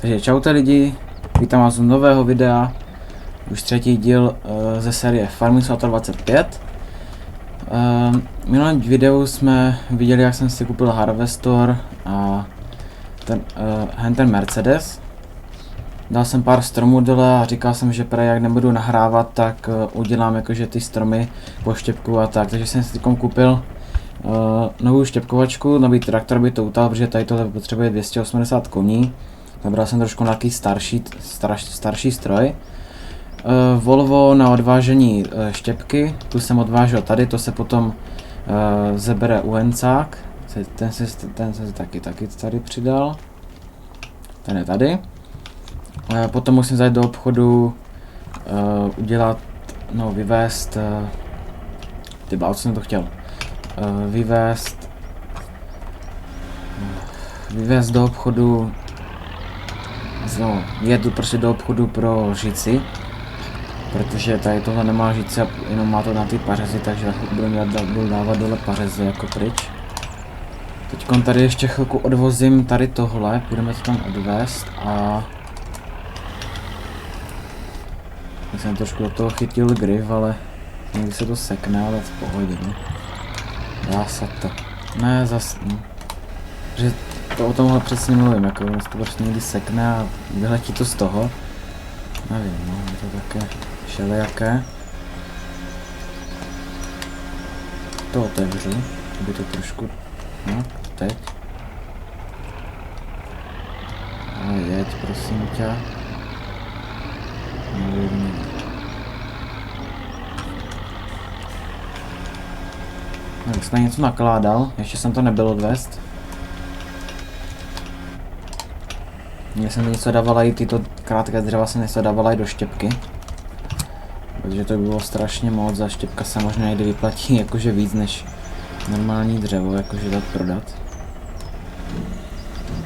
Takže čaute lidi, vítám vás u nového videa, už třetí díl ze série Farming Simulator 25. V minulém videu jsme viděli, jak jsem si koupil Harvestor a ten Mercedes. Dal jsem pár stromů dole a říkal jsem, že prej jak nebudu nahrávat, tak udělám jakože ty stromy po štěpku a tak. Takže jsem si teď koupil novou štěpkovačku, nový traktor by to utal, protože tady tohle potřebuje 280 koní. Zabral jsem trošku nějaký starší stroj. Volvo na odvážení štěpky, tu jsem odvážel tady, to se potom zebere Uencák. Ten se taky tady přidal. Ten je tady. Potom musím zajít do obchodu, udělat, no vyvést, co jsem to chtěl, vyvést do obchodu, no, jedu prostě do obchodu pro žici, protože tady tohle nemá žici a jenom má to na ty pařezy, takže budu dávat dole pařezy jako pryč. Teďkon tady ještě chvilku odvozím tady tohle, budeme to tam odvést a já jsem trošku do toho chytil grif, ale někdy se to sekne, ale v pohodě, no. Dá se to. Ne, zas, no. Že to o tomhle přesně mluvím, jako to prostě někdy sekne a vyletí to z toho. Nevím, no, je to také všelijaké. To otevřu, aby to trošku, no, teď. A jeď, prosím tě. Tak jsem něco nakládal, ještě jsem to nebyl odvést. Mně jsem něco dávala i tyto krátké dřeva se něco dávala i do štěpky. Protože to by bylo strašně moc a štěpka se možná někdy vyplatí jakože víc než normální dřevo, jakože dát prodat.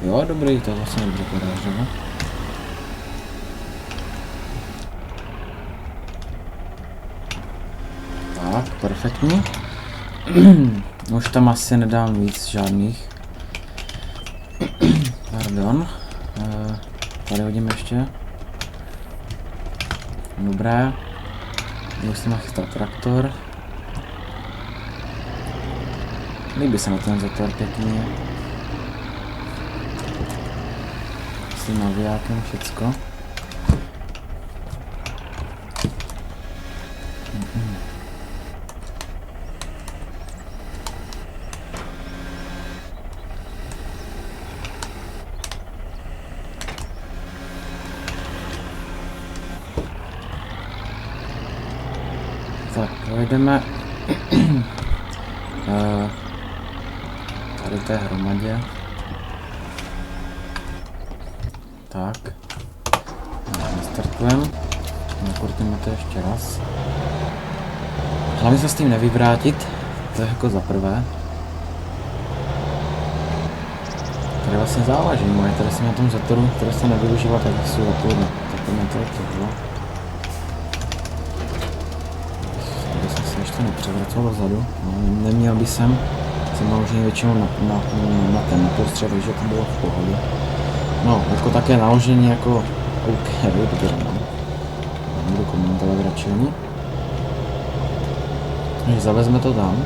Jo, dobrý, to vlastně dobře podá dřevo. Tak, perfektní. Už tam asi nedám víc žádných. Pardon. Tady hodím ještě. Dobré. Už jsem nachystal traktor. Líbí se na ten zator pěkně. S tím navijákem všecko. Tak, pojedeme tady té hromadě. Tak, nastartujeme, nakurtíme to ještě raz. Hlavně se s tím nevyvrátit, to je jako za prvé. Tady vlastně závaží moje, tady jsem na tom zatoru, které se nevyužívá, tak jsou zaporné. Zaporné to bylo. Ještě nepřevracel dozadu, no, neměl by jsem naložený většinou na ten prostřed, takže to bylo v pohodě. No, jako také naložení jako OK, dobře, no. Nebudu komentovat radši ani. Takže zavezme to tam.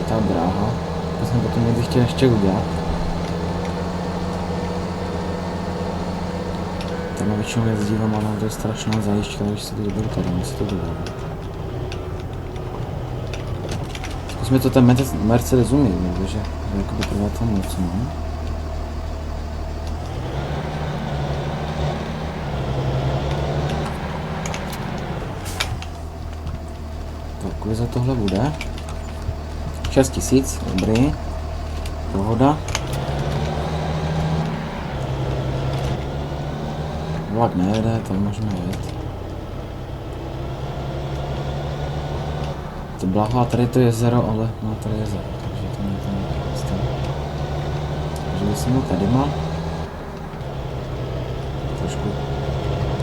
Ta dráha, to jsem potom někdy chtěl ještě udělat. Tam většinou jezdívám, ale to je strašná zajížďka, když se to dobudu tady, musí to dodávat. Zkusme to ten Mercedes umí, protože jakoby trvá to moc, no. Tak, kolik za tohle bude? 6000, dobrý, pohoda. Vlak nejede, tak můžeme jet. To blaho a tady to jezero, ale no tady jezero, takže to není to nejprostý. aby jsem byl tady má. Trošku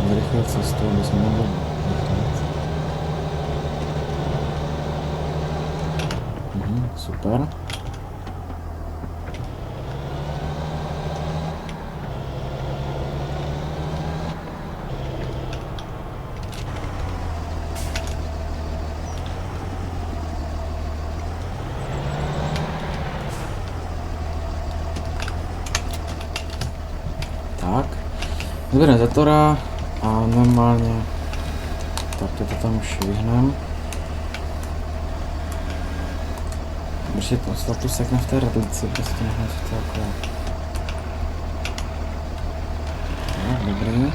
zrychlil cestu, aby jsme mohli vycházet. Super. Tak. Vybereme Zetora a normálně tak to tam už vyhneme. Protože to statu sekne v té radlici, prostě nechme to takové. No, dobrý.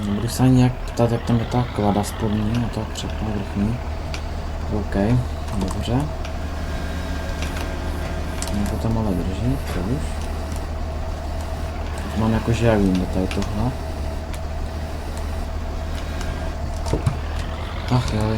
Nebudu se ani nějak ptát, jak tam je ta klada spodní a ta předná vrchní. OK, dobře. No to tam ale drží, to už. Mám jakože jak vím, tady tohle. Ach jo.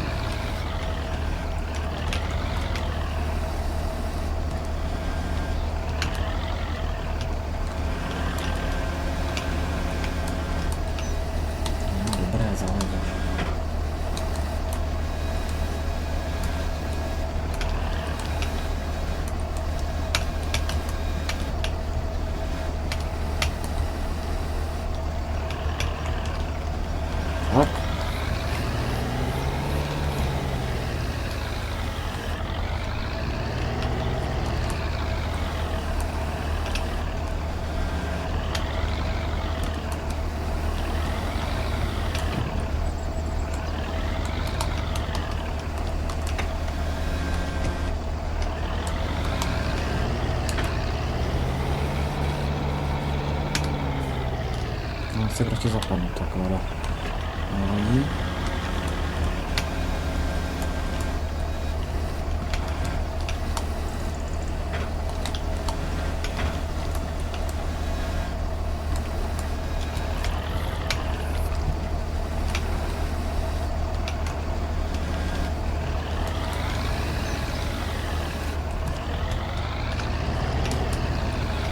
Tak. No, chce prostě zapadnout ta klada. Nevadí.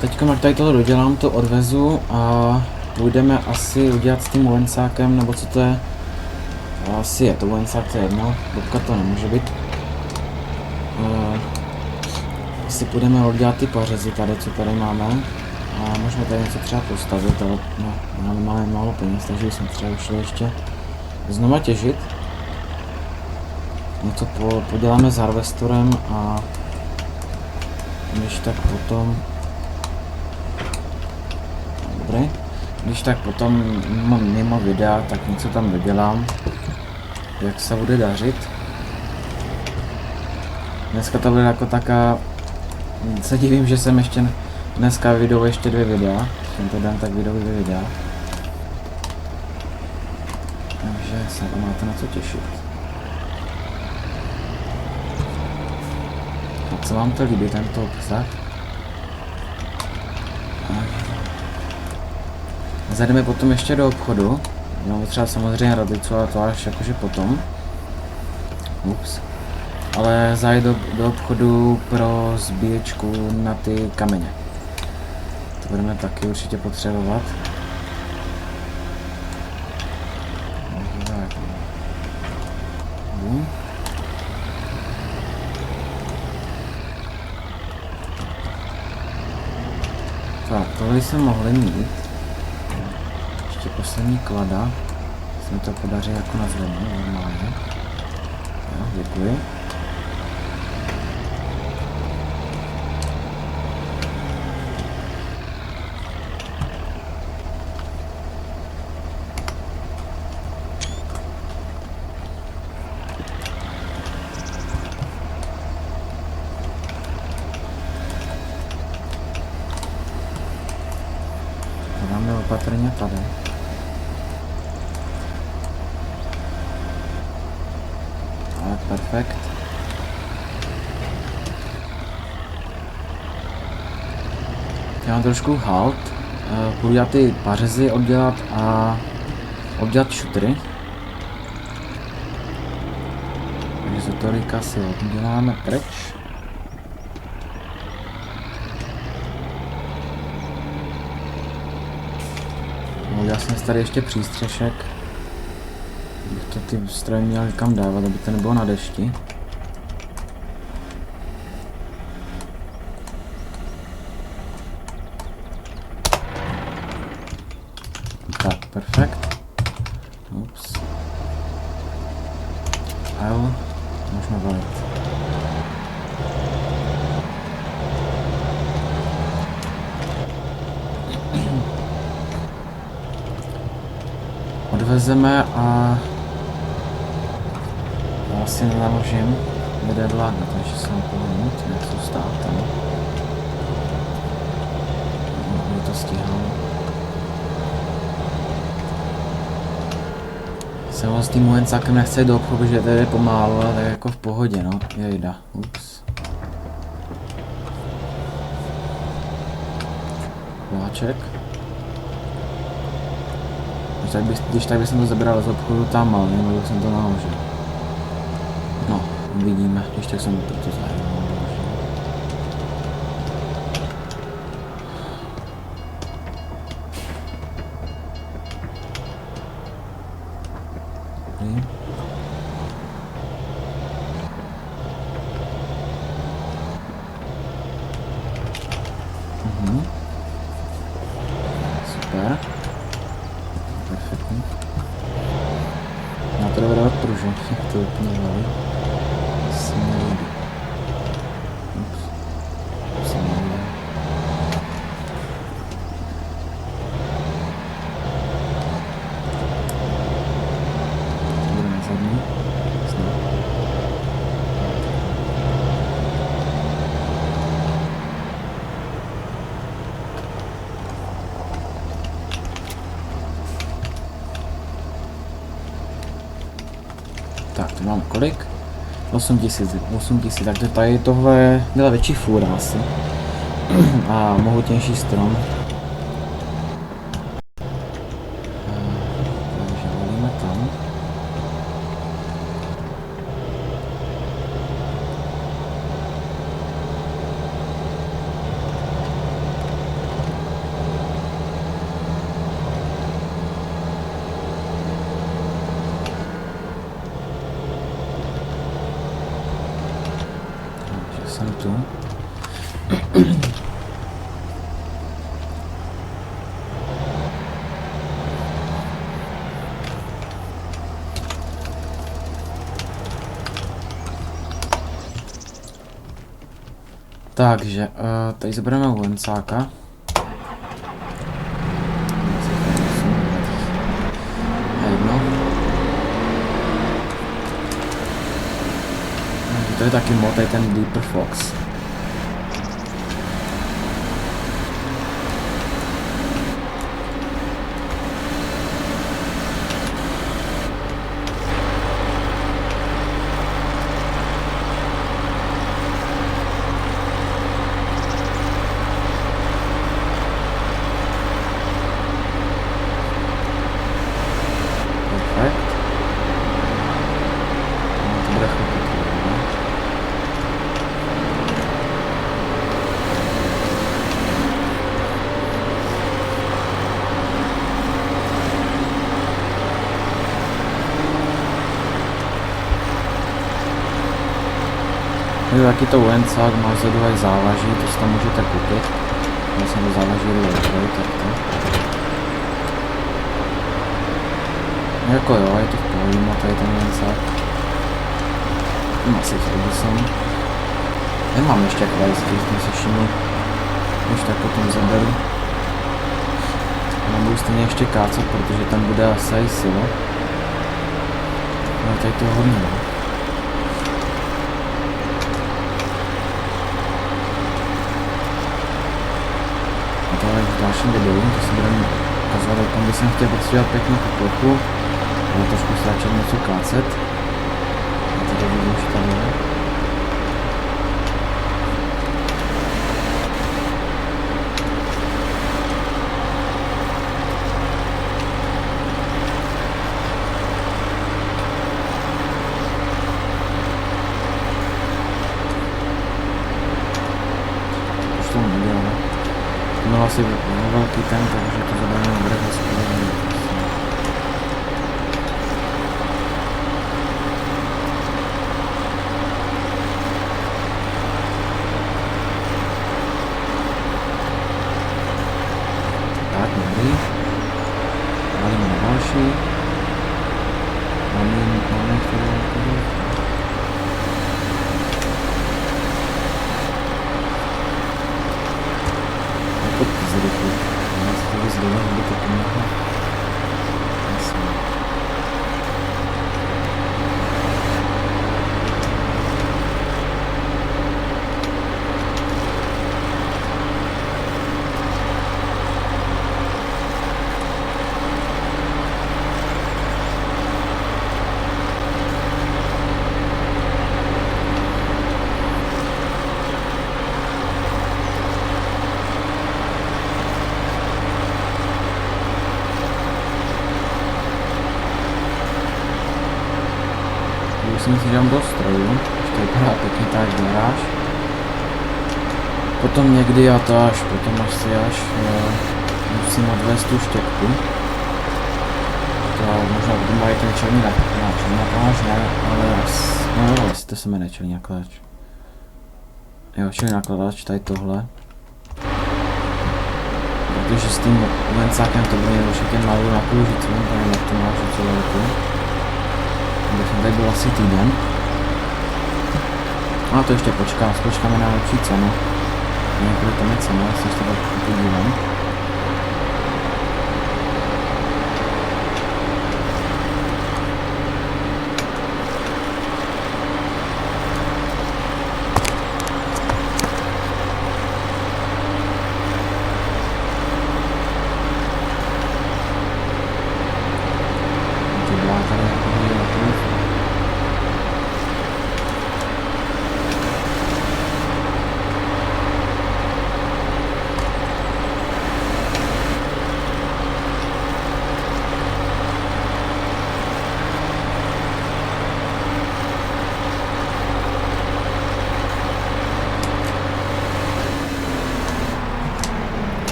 Teď, jak tady toho dodělám, to odvezu a půjdeme asi udělat s tím vojensákem, nebo co to je? Asi je to vojensák, to je jedno, bobka to nemůže být. Asi půjdeme udělat ty pařezy tady, co tady máme. A můžeme tady něco třeba postavit, ale no, máme málo peněz, takže jsme třeba ušli ještě znova těžit. Něco poděláme s harvestorem a když tak potom... Dobrý. Když tak potom mimo videa, tak něco tam dodělám, jak se bude dařit. Dneska to bude jako taká... Se divím, že jsem ještě dneska vydal ještě 2 videa. Tento den tak vydal 2 videa. Takže se máte na co těšit. A co vám to líbí, tento obsah? Zajdeme potom ještě do obchodu. Máme třeba samozřejmě radlicu, ale to až jakože potom. Ups. Ale zajdu do obchodu pro sbíječku na ty kameně. To budeme taky určitě potřebovat. Tak, tohle jsme mohli mít. Ještě poslední klada. Se mi to podaří jako nazvednout normálně. Jo, děkuji. patrně tady. Ale perfekt. Já mám trošku halt. Půjdu já ty pařezy oddělat a oddělat šutry. Takže se tolika si odděláme pryč. Udělal jsem tady ještě přístřešek. Bych to ty stroje měl kam dávat, aby to nebylo na dešti. Tak, perfekt. Ups. A jo, můžeme valit. Odvezeme a vlastně naložím lidé vládne, takže se mám pohnout, jak jsou stát tam. No, to stíhám. Jsem ho s tím Muencákem nechce jít do obchodu, že tady je pomálu, ale tak jako v pohodě, no. Jejda, ups. Vláček. Když tak bych to zabral z obchodu tam, ale nevím, jak jsem to naložil. No, uvidíme, když tak jsem to zahrál. Super. Perfektní. Na to dobré odpružu, to úplně hlavy. To se mi nelíbí. Ups. To se mi nelíbí. To bude na zadní. Snad. Tak, to mám kolik? 8000, takže tady tohle byla větší fůra asi. A mohutnější strom. Takže volíme tam. Jsem tu. Takže, tady zabereme Muencáka. Jedno. To je taky mod, tady ten Deeper Fox. Perfekt. No, to bude chvilku trvat. Taky to Muencák má vzadu závaží, to si tam můžete koupit. Já jsem to závaží rychle, tak to. Jako jo, je to v pohodě, má tady ten Muencák. Asi v jsem. Nemám ještě kvalitky, jsem si všiml. Už tak potom zaberu. Nebudu stejně ještě kácat, protože tam bude asi silo. Ale tady to hodně, no. A to je v dalším videu, to si budeme pozor, tam bych chtěl potřebovat pěknou plochu, ale trošku se začal něco kácet. A tady vidím, že tady je. Už to nedělá. To byl asi velký ten, takže to zadání bude hospodářit. Tak, dobrý. Válíme na další. Máme chvíli. Jako zrychlit. Já se tady zdolím, aby to pomohlo. Jasně. Už si myslím, že mám dost strojů, už to vypadá pěkně tak garáž. Potom někdy a to až, potom až musím odvést tu štěpku. To možná budu mají ten černý nakláč, ne, ale no, jestli to se jmenuje černý nakláč. Jo, černý nakláč, tady tohle. Protože s tím lencákem to bude určitě malou na kůžici, nevím, jak to máš, co velkou. Bych tady byl asi týden. A to ještě počkáme na lepší cenu. Někdy tam je cena, jestli se tak podívám.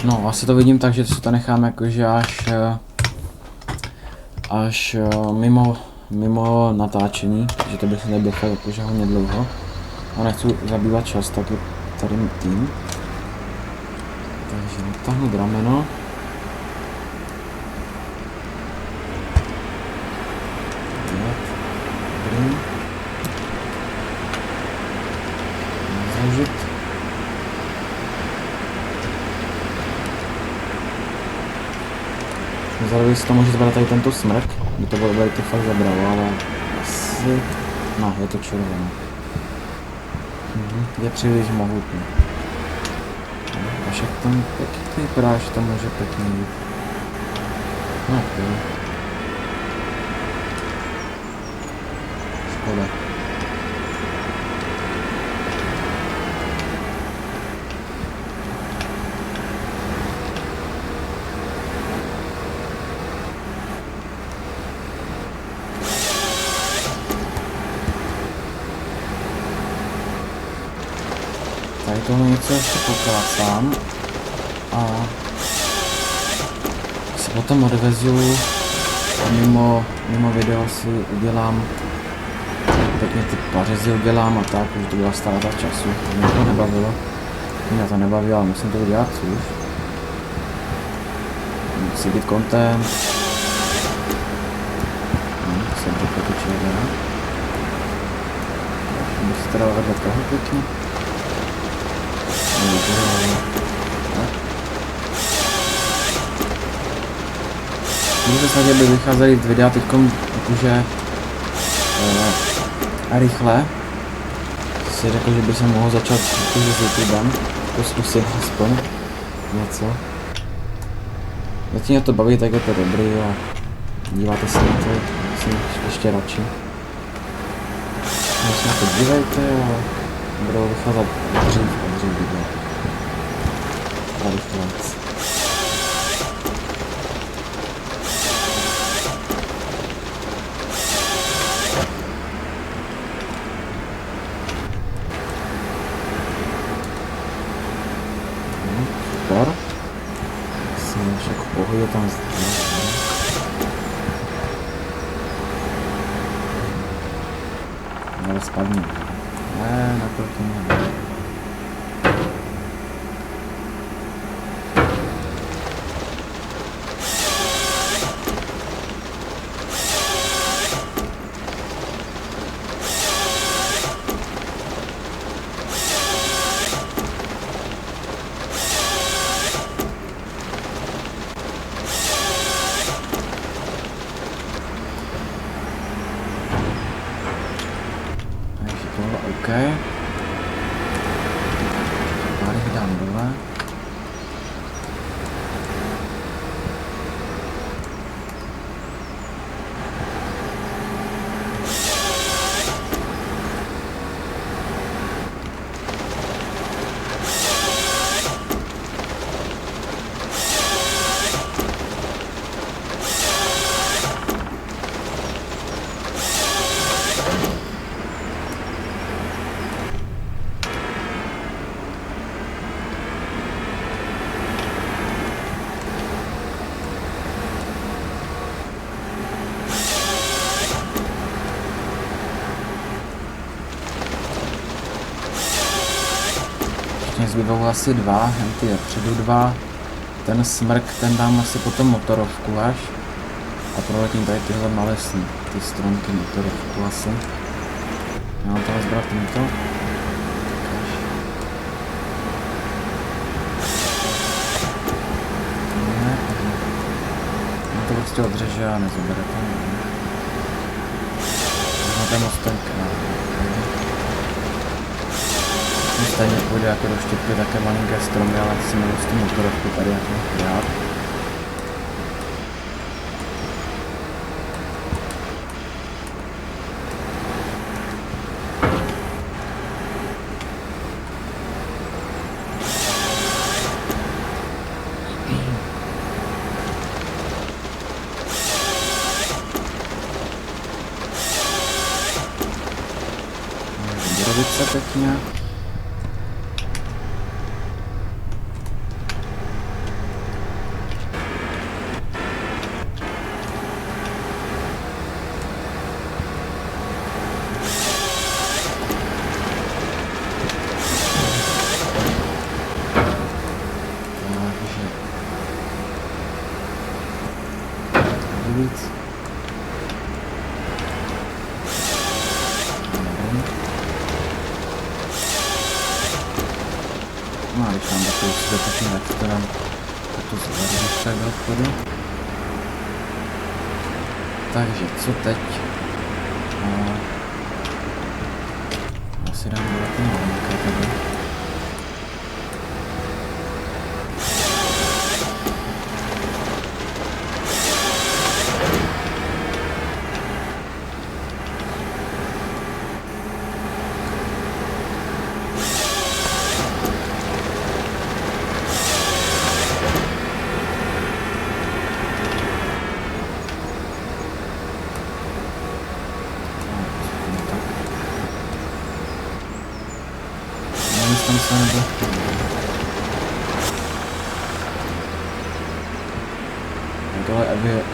No, asi to vidím tak, že si to nechám jakože až mimo natáčení, že to bych nebyl fakt jakože hodně dlouho. A nechci zabývat čas, tak je tady tým. Takže natáhnu rameno. Dobrý. Zložit. Zároveň si to může zbrat tady tento smrk, by to bylo to fakt zabralo, ale asi... No, je to červené. Je příliš mohutný. A však tam pěkný vypadá, že to může pěkný být. No, jo. Škoda. Tady tohle něco ještě poklácám a si potom odvezu a mimo video si udělám pěkně ty pařezy udělám a tak, už to byla ztráta času, mě to nebavilo. Mě to nebavilo, ale musím to udělat už. Musí být content. Jsem to potočil, ne? Bych si teda vedle toho pěkně. Můžete snad, aby vycházeli videa teďkom jakože rychle. Si řekl, že by se mohl začat jakože s YouTubem. To zkusit aspoň něco. Zatím mě to baví, tak je to dobrý a díváte se na to, jsem ještě radši. Když se na to dívejte a budou vycházet dřív a dřív video. A rychlec. Super. Jsem však v pohodě tam ale spadni. Ne, naproti mě. OK. Pár jich dám dole. Zbývají asi dva, jen ty dopředu dva. Ten smrk, ten dám asi potom motorovku až. A proletím tady tyhle malé ty stromky motorovku asi. Já mám toho zbrat tímto. Ne, to prostě odřeže a nezabere to. No ten mostek. Stejně půjde jako do štěpky také malinké stromy, ale si měl s tím motorovku tady jako dělat. Vyrobit se pěkně. Víc. No a když mám takovou světečný vektorem, tak to zvednu však do obchodu. Takže co teď? Asi dám do ten malinké tady. Tam se nebo... Tohle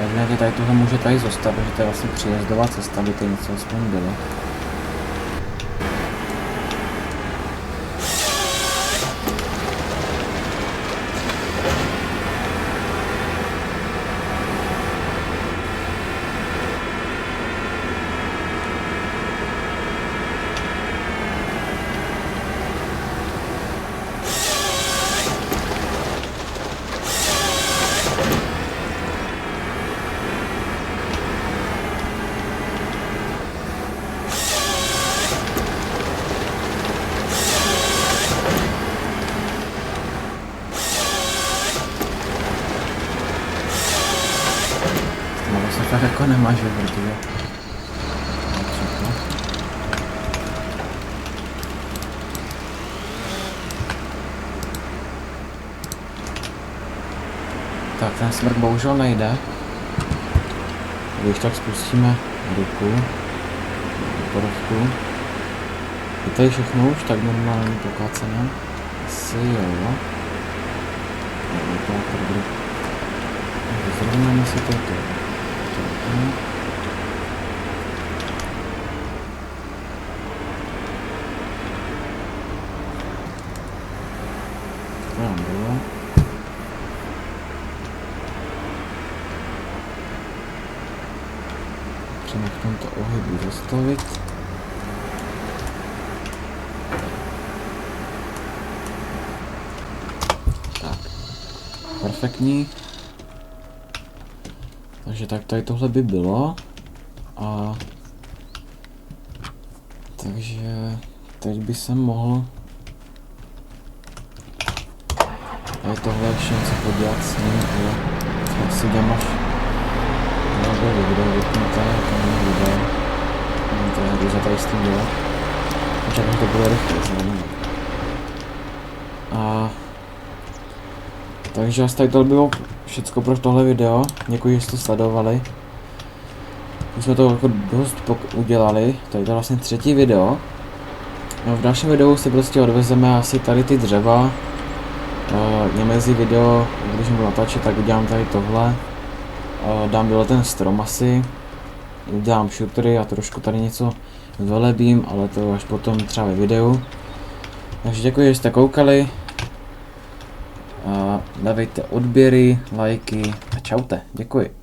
evidentně tady tohle může tady zůstat, protože to je vlastně příjezdová cesta, aby to něco aspoň bylo. fakt jako nemáš, protože... Tak ten smrk bohužel nejde. Když tak spustíme ruku. Porovku. Je tady všechno už tak normálně pokácené? Asi jo. Zrovnáme si toto. Tam bylo. Můžeme v tomto ohybu zastavit. Tak. Perfektní. Takže tak tady tohle by bylo. A... Takže... Teď by se mohl... Tady tohle ještě něco podělat s ním, ale... Asi jdem až... Nebylo video vypnuté, jako není video. To je hru za tady s tím dělat. Počkej, to bude rychle, znamená. A... Takže asi tady to bylo všecko pro tohle video. Děkuji, že jste to sledovali. Už jsme to jako dost udělali. Tady to je vlastně 3. video. No, v dalším videu si prostě odvezeme asi tady ty dřeva. Mezi video, když budu natáčet, tak udělám tady tohle. Dám dole ten strom asi. Udělám šutry a trošku tady něco velebím, ale to až potom třeba ve videu. Takže děkuji, že jste koukali. Dávejte odběry, lajky a čaute. Děkuji.